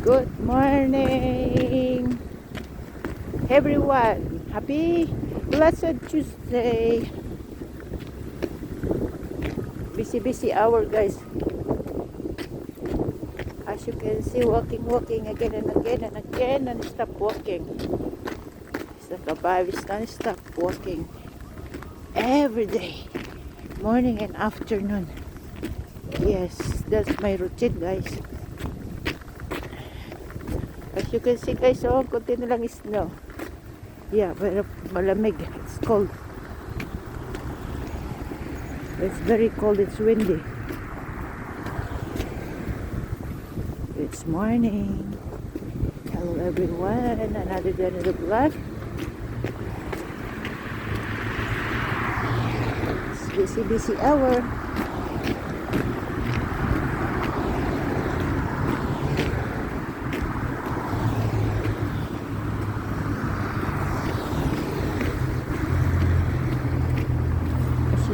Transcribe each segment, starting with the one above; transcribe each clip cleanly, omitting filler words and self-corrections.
Good morning, everyone. Happy blessed Tuesday. Busy hour, guys. As you can see, walking again and again and again, non-stop walking. It's like a virus, non-stop walking every day, morning and afternoon. Yes, that's my routine, guys. As you can see, guys, oh, konti na lang snow. Yeah, pero malamig. It's cold. It's very cold. It's windy. It's morning. Hello, everyone. Another day, another vlog. It's busy hour.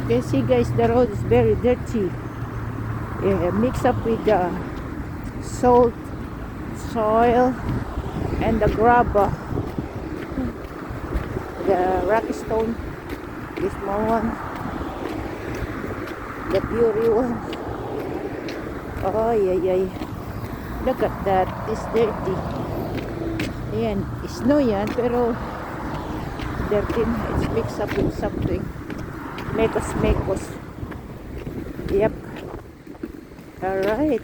You can see, guys, the road is very dirty. Yeah, mixed up with the salt, soil, and the grabber, the rocky stone, this small one, the pure one. Oh, yeah. Look at that. It's dirty. Ayan, snow yan, pero dirty na. It's mixed up with something. Mekos. Yep. Alright.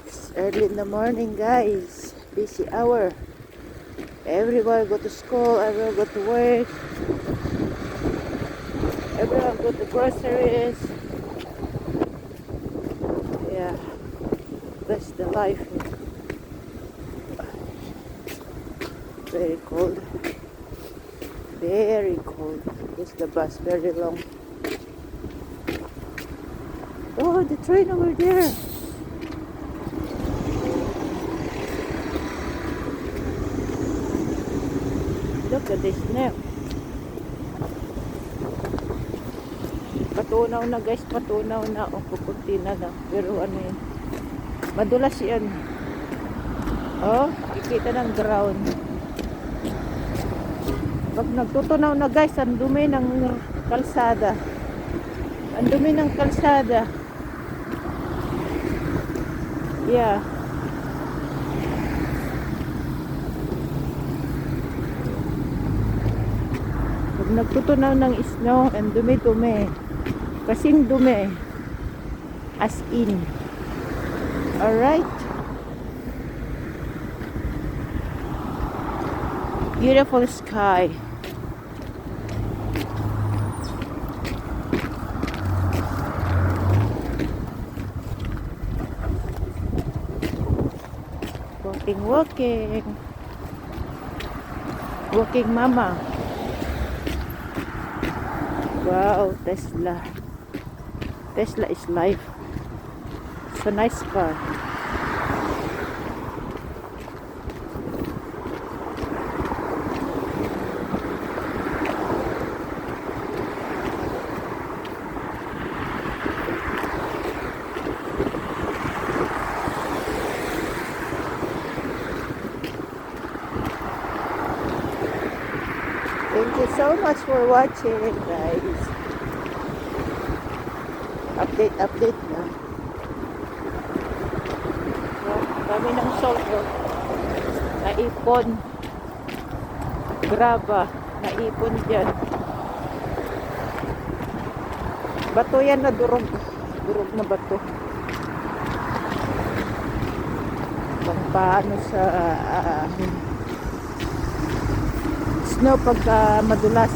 It's early in the morning, guys. Busy hour. Everyone go to school. Everyone go to work. Everyone go to groceries. Yeah. That's the life. Very cold. Very cold. It's the bus, very long. Oh, the train over there. Look at this now. Patunaw na, guys, patunaw na. O, pupunti na lang. Pero ano yun? Madulas yan. Oh, kikita ng ground. Pag nagtutunaw na, guys, ang dumi ng kalsada. Ang dumi ng kalsada. Yeah. Pag nagtutunaw ng snow, ang dumi-dumi. Kasing dumi. As in. Alright. Beautiful sky. Walking mama. Wow, Tesla is life. It's a nice car. Thank you so much for watching, guys. Update na. Kami ng salt, naipon. Graba, naipon dyan. Bato yan na durog. Durog na bato. Pang paano sa snow pagka madulas.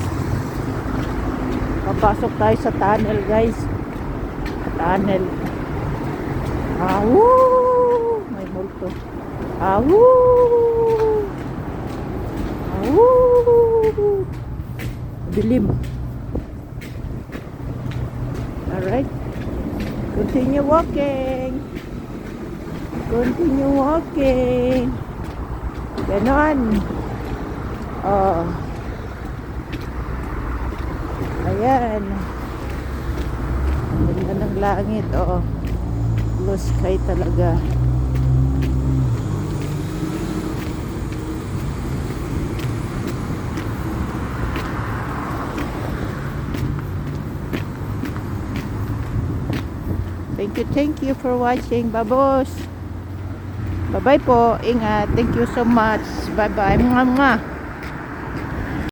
Papasok tayo sa tunnel, guys. Tunnel. Awoo! May multo. Awoo! Awoo! Dilim. Alright. Continue walking. Ganon. Oh. Ayan. Ang ganda ng langit, oh. blue sky talaga. Thank you for watching, babos. Bye bye po, ingat, thank you so much, bye bye, mga.